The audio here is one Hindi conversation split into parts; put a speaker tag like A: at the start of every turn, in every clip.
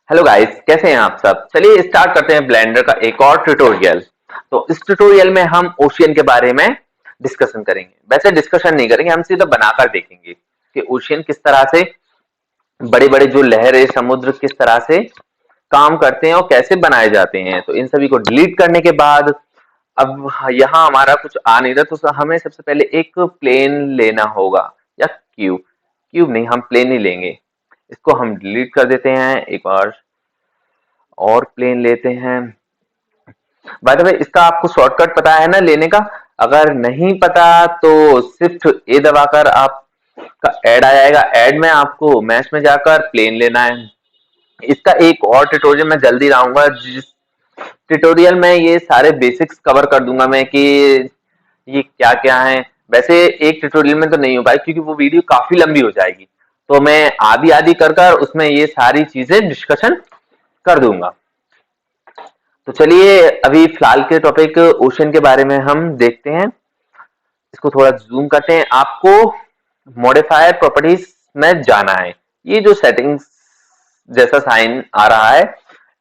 A: हेलो गाइस, कैसे हैं आप सब। चलिए स्टार्ट करते हैं ब्लेंडर का एक और ट्यूटोरियल। तो इस ट्यूटोरियल में हम ओशियन के बारे में डिस्कशन करेंगे। वैसे डिस्कशन नहीं करेंगे, हम सीधा बनाकर देखेंगे कि ओशियन किस तरह से, बड़े बड़े जो लहरें, समुद्र किस तरह से काम करते हैं और कैसे बनाए जाते हैं। तो इन सभी को डिलीट करने के बाद अब यहाँ हमारा कुछ आ नहीं रहा, तो हमें सबसे पहले एक प्लेन लेना होगा या क्यूब। क्यूब नहीं, हम प्लेन ही लेंगे। इसको हम डिलीट कर देते हैं। एक और प्लेन लेते हैं। बाय द वे, इसका आपको शॉर्टकट पता है ना लेने का। अगर नहीं पता तो शिफ्ट ए दबाकर आपका ऐड आ जाएगा। ऐड में आपको मैश में जाकर प्लेन लेना है। इसका एक और ट्यूटोरियल मैं जल्दी लाऊंगा, जिस ट्यूटोरियल में ये सारे बेसिक्स कवर कर दूंगा मैं कि ये क्या क्या है। वैसे एक ट्यूटोरियल में तो नहीं हो पाएगा क्योंकि वो वीडियो काफी लंबी हो जाएगी, तो मैं आधी आधी कर कर उसमें ये सारी चीजें डिस्कशन कर दूंगा। तो चलिए अभी फिलहाल के टॉपिक ओशन के बारे में हम देखते हैं। इसको थोड़ा जूम करते हैं। आपको मॉडिफायर प्रॉपर्टीज में जाना है। ये जो सेटिंग्स जैसा साइन आ रहा है,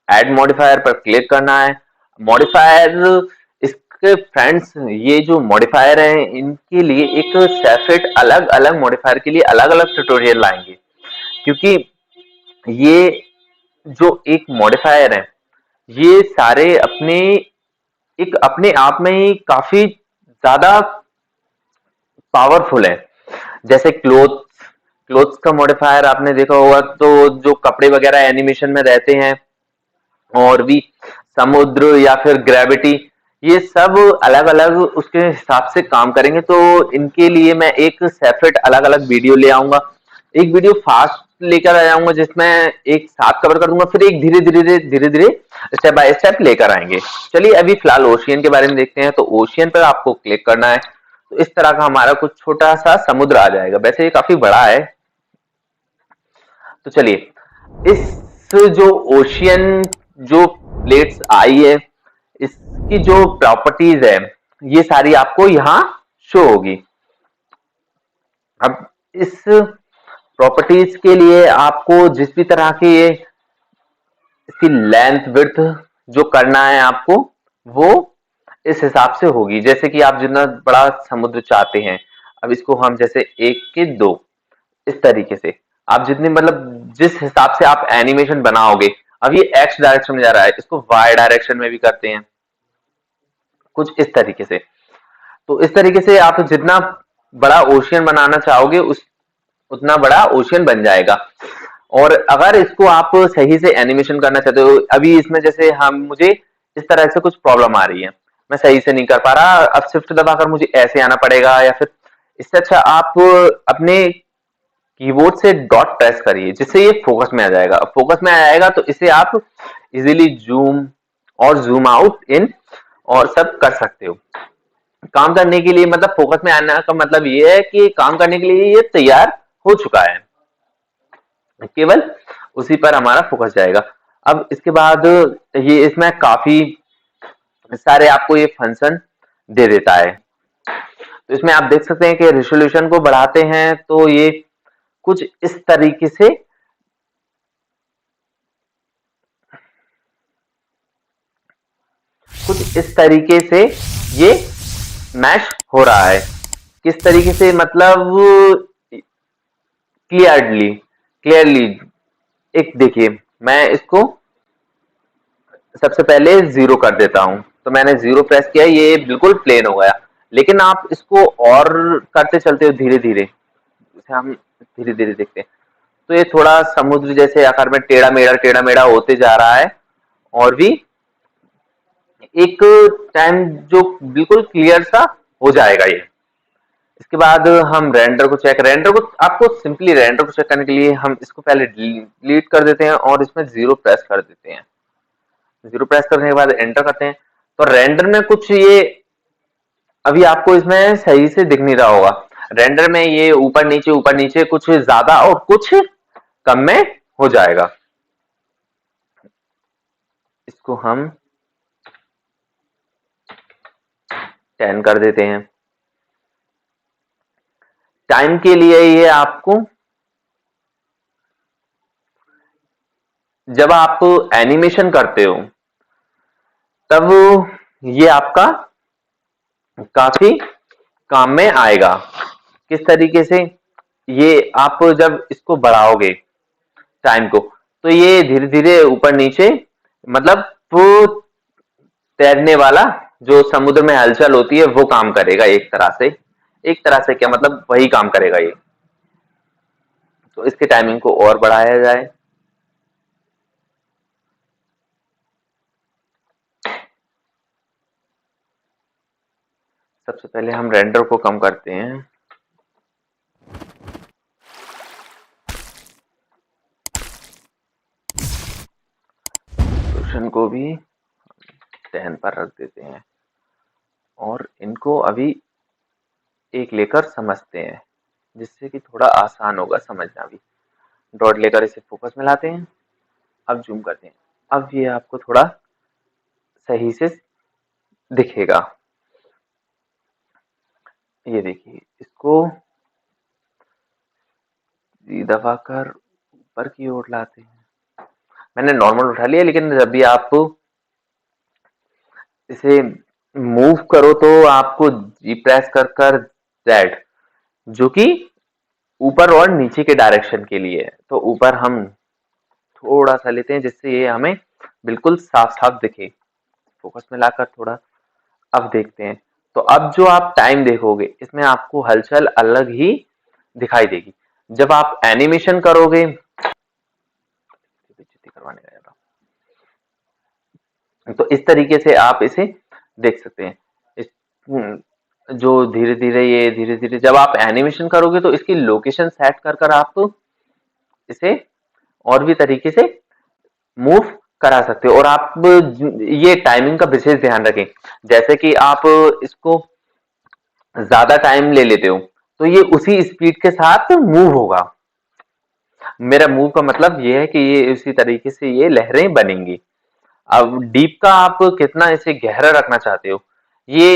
A: ऐड मॉडिफायर पर क्लिक करना है। मॉडिफायर, इसके फ्रेंड्स, ये जो मॉडिफायर हैं इनके लिए एक सेपरेट अलग अलग मॉडिफायर के लिए अलग अलग ट्यूटोरियल लाएंगे, क्योंकि ये जो एक मॉडिफायर है ये सारे अपने आप में ही काफी ज्यादा पावरफुल है। जैसे क्लोथ्स का मॉडिफायर आपने देखा होगा, तो जो कपड़े वगैरह एनिमेशन में रहते हैं, और भी समुद्र या फिर ग्रेविटी, ये सब अलग अलग उसके हिसाब से काम करेंगे। तो इनके लिए मैं एक सेपरेट अलग अलग वीडियो ले आऊंगा। एक वीडियो फास्ट लेकर आ जाऊंगा जिसमें एक साथ कवर कर दूंगा, फिर एक धीरे धीरे स्टेप बाय स्टेप लेकर आएंगे। चलिए अभी फिलहाल ओशियन के बारे में देखते हैं। तो ओशियन पर आपको क्लिक करना है, तो इस तरह का हमारा कुछ छोटा सा समुद्र आ जाएगा। वैसे ये काफी बड़ा है। तो चलिए, इस जो ओशियन जो प्लेट्स आई है, इसकी जो प्रॉपर्टीज है ये सारी आपको यहाँ शो होगी। अब इस प्रॉपर्टीज के लिए आपको जिस भी तरह की ये इसकी लेंथ विड्थ जो करना है आपको, वो इस हिसाब से होगी। जैसे कि आप जितना बड़ा समुद्र चाहते हैं, अब इसको हम जैसे 1 के 2 इस तरीके से, आप जितनी मतलब जिस हिसाब से आप एनिमेशन बनाओगे। अब ये एक्स डायरेक्शन में जा रहा है, इसको वाई डायरेक्शन में भी करते हैं कुछ इस तरीके से। तो इस तरीके से आप जितना बड़ा ओशियन बनाना चाहोगे उस उतना बड़ा ओशियन बन जाएगा। और अगर इसको आप सही से एनिमेशन करना चाहते हो, अभी इसमें जैसे हम मुझे इस तरह से कुछ प्रॉब्लम आ रही है, मैं सही से नहीं कर पा रहा, अब शिफ्ट दबाकर मुझे ऐसे आना पड़ेगा, या फिर इससे अच्छा आप अपने कीबोर्ड से डॉट प्रेस करिए जिससे ये फोकस में आ जाएगा। फोकस में आ जाएगा तो इसे आप इजीली जूम और जूम आउट इन और सब कर सकते हो। काम करने के लिए, मतलब फोकस में आने का मतलब ये है कि काम करने के लिए ये तैयार हो चुका है, केवल उसी पर हमारा फोकस जाएगा। अब इसके बाद ये इसमें काफी सारे आपको ये फंक्शन दे देता है। तो इसमें आप देख सकते हैं कि रेजोल्यूशन को बढ़ाते हैं तो ये कुछ इस तरीके से, ये मैश हो रहा है। किस तरीके से, मतलब क्लियरली क्लियरली एक देखिए, मैं इसको सबसे पहले 0 कर देता हूं। तो मैंने 0 प्रेस किया, ये बिल्कुल प्लेन हो गया। लेकिन आप इसको और करते चलते हो धीरे धीरे, जैसे हम धीरे धीरे देखते हैं, तो ये थोड़ा समुद्र जैसे आकार में टेढ़ा मेढ़ा होते जा रहा है। और भी एक टाइम जो बिल्कुल क्लियर सा हो जाएगा ये। इसके बाद हम रेंडर को आपको सिंपली रेंडर को चेक करने के लिए हम इसको पहले डिलीट कर देते हैं और इसमें 0 प्रेस कर देते हैं। 0 प्रेस करने के बाद एंटर करते हैं। तो रेंडर में कुछ ये अभी आपको इसमें सही से दिख नहीं रहा होगा। रेंडर में ये ऊपर नीचे कुछ ज्यादा और कुछ कम में हो जाएगा। इसको हम 10 कर देते हैं। टाइम के लिए ये आपको जब आप एनिमेशन करते हो तब ये आपका काफी काम में आएगा। किस तरीके से? ये आप जब इसको बढ़ाओगे टाइम को, तो ये धीरे धीरे ऊपर नीचे, मतलब वो तैरने वाला जो समुद्र में हलचल होती है वो काम करेगा एक तरह से। एक तरह से क्या मतलब, वही काम करेगा ये। तो इसके टाइमिंग को और बढ़ाया जाए। सबसे पहले हम रेंडर को कम करते हैं। रेजोल्यूशन को भी 10 पर रख देते हैं और इनको अभी एक लेकर समझते हैं, जिससे कि थोड़ा आसान होगा समझना भी। डॉट लेकर इसे फोकस में लाते हैं। अब जूम करते हैं। अब ये आपको थोड़ा सही से दिखेगा। ये देखिए, इसको दबाकर ऊपर की ओर लाते हैं। मैंने नॉर्मल उठा लिया, लेकिन जब भी आप इसे मूव करो तो आपको जी प्रेस कर कर जेड, जो कि ऊपर और नीचे के डायरेक्शन के लिए है। तो ऊपर हम थोड़ा सा लेते हैं, जिससे ये हमें बिल्कुल साफ साफ दिखे। फोकस में लाकर थोड़ा अब देखते हैं। तो अब जो आप टाइम देखोगे, इसमें आपको हलचल अलग ही दिखाई देगी। जब आप एनिमेशन करोगे, करवाने गया था, तो इस तरीके से आप इसे देख सकते हैं। जो धीरे धीरे जब आप एनिमेशन करोगे, तो इसकी लोकेशन सेट कर कर आप इसे और भी तरीके से मूव करा सकते हो। और आप ये टाइमिंग का विशेष ध्यान रखें। जैसे कि आप इसको ज्यादा टाइम ले लेते हो, तो ये उसी स्पीड के साथ मूव होगा। मेरा मूव का मतलब ये है कि ये उसी तरीके से ये लहरें बनेंगी। अब डीप का आप कितना इसे गहरा रखना चाहते हो, ये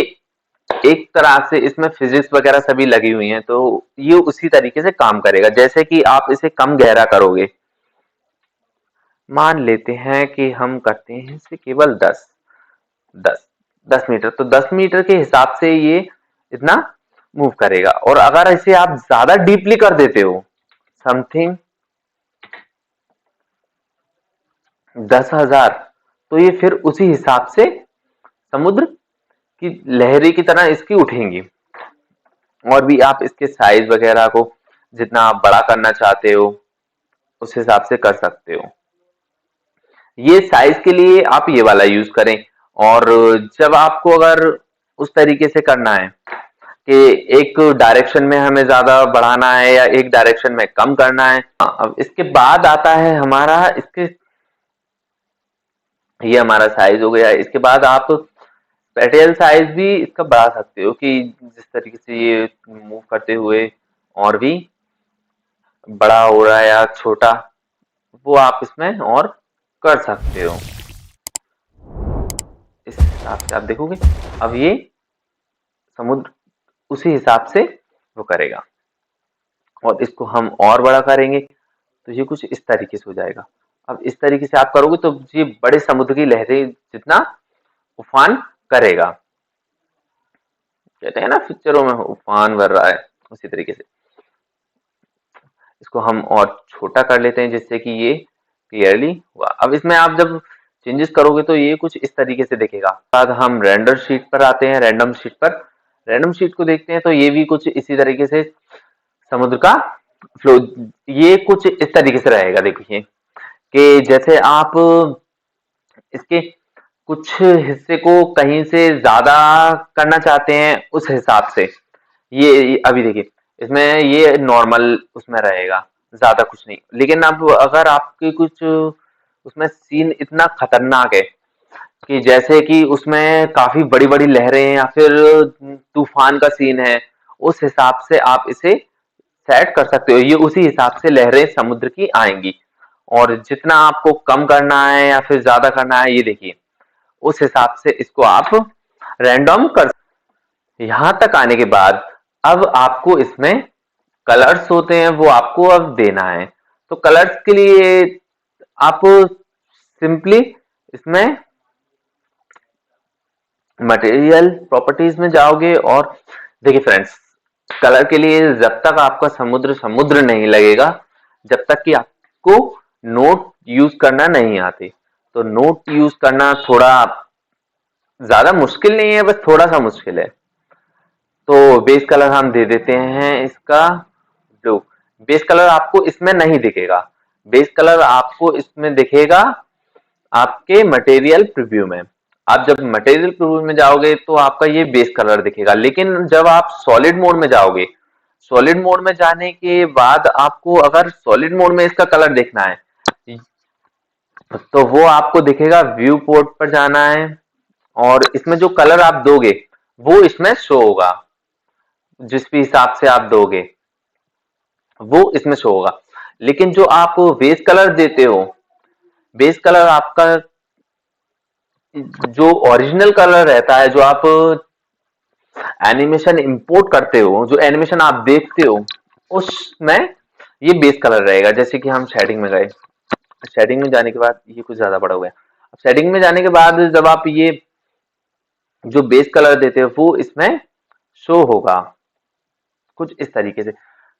A: एक तरह से इसमें फिजिक्स वगैरह सभी लगी हुई हैं, तो ये उसी तरीके से काम करेगा। जैसे कि आप इसे कम गहरा करोगे, मान लेते हैं कि हम करते हैं इसे केवल 10 10 मीटर, तो 10 मीटर के हिसाब से ये इतना मूव करेगा। और अगर इसे आप ज्यादा डीपली कर देते हो, समथिंग 10,000, तो ये फिर उसी हिसाब से समुद्र की लहरें की तरह इसकी उठेंगी। और भी आप इसके साइज वगैरह को जितना आप बड़ा करना चाहते हो, उस हिसाब से कर सकते हो। ये साइज के लिए आप ये वाला यूज करें। और जब आपको अगर उस तरीके से करना है कि एक डायरेक्शन में हमें ज्यादा बढ़ाना है या एक डायरेक्शन में कम करना है, अब इसके बाद आता है हमारा इसके, ये हमारा साइज हो गया। इसके बाद आप पेटेल साइज भी इसका बढ़ा सकते हो, कि जिस तरीके से ये मूव करते हुए और भी बड़ा हो रहा है या छोटा, वो आप इसमें और कर सकते हो। इस हिसाब से आप देखोगे, अब ये समुद्र उसी हिसाब से वो करेगा। और इसको हम और बड़ा करेंगे, तो ये कुछ इस तरीके से हो जाएगा। अब इस तरीके से आप करोगे तो ये बड़े समुद्र की लहरें जितना उफान करेगा। कहते हैं ना पिक्चरों में उफान भर रहा है, उसी तरीके से इसको हम और छोटा कर लेते हैं, जिससे कि ये क्लियरली हुआ। अब इसमें आप जब चेंजेस करोगे तो ये कुछ इस तरीके से दिखेगा। बाद हम रेंडर शीट पर आते हैं। रैंडम शीट पर, रैंडम शीट को देखते हैं, तो ये भी कुछ इसी तरीके से समुद्र का फ्लो, ये कुछ इस तरीके से रहेगा। देखिए कि जैसे आप इसके कुछ हिस्से को कहीं से ज्यादा करना चाहते हैं, उस हिसाब से ये अभी देखिए, इसमें ये नॉर्मल उसमें रहेगा, ज्यादा कुछ नहीं। लेकिन अब अगर आपके कुछ उसमें सीन इतना खतरनाक है कि जैसे कि उसमें काफी बड़ी बड़ी लहरें हैं या फिर तूफान का सीन है, उस हिसाब से आप इसे सेट कर सकते हो। ये उसी हिसाब से लहरें समुद्र की आएंगी। और जितना आपको कम करना है या फिर ज्यादा करना है, ये देखिए उस हिसाब से इसको आप रैंडम कर। यहां तक आने के बाद अब आपको इसमें कलर्स होते हैं, वो आपको अब देना है। तो कलर्स के लिए आप सिंपली इसमें मटेरियल प्रॉपर्टीज में जाओगे और देखिए फ्रेंड्स, कलर के लिए जब तक आपका समुद्र समुद्र नहीं लगेगा, जब तक कि आपको नोट यूज करना नहीं आते। तो नोट यूज करना थोड़ा ज्यादा मुश्किल नहीं है, बस थोड़ा सा मुश्किल है। तो बेस कलर हम दे देते हैं इसका ब्लू। बेस कलर आपको इसमें नहीं दिखेगा, बेस कलर आपको इसमें दिखेगा आपके मटेरियल प्रीव्यू में। आप जब मटेरियल प्रीव्यू में जाओगे तो आपका ये बेस कलर दिखेगा, लेकिन जब आप सॉलिड मोड में जाओगे, सॉलिड मोड में जाने के बाद आपको अगर सॉलिड मोड में इसका कलर देखना है तो वो आपको दिखेगा, व्यू पोर्ट पर जाना है और इसमें जो कलर आप दोगे वो इसमें शो होगा, जिस भी हिसाब से आप दोगे वो इसमें शो होगा। लेकिन जो आप बेस कलर देते हो, बेस कलर आपका जो ओरिजिनल कलर रहता है, जो आप एनिमेशन इंपोर्ट करते हो, जो एनिमेशन आप देखते हो, उसमें ये बेस कलर रहेगा। जैसे कि हम शेडिंग में गए, शेडिंग में जाने के बाद ये कुछ ज्यादा बड़ा हो गया। अब शेडिंग में जाने के बाद जब आप ये जो बेस कलर देते हो वो इसमें शो होगा कुछ इस तरीके से।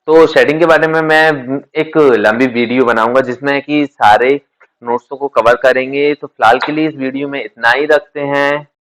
A: तो शेडिंग के बारे में मैं एक लंबी वीडियो बनाऊंगा जिसमें कि सारे नोट्सों को कवर करेंगे। तो फिलहाल के लिए इस वीडियो में इतना ही रखते हैं।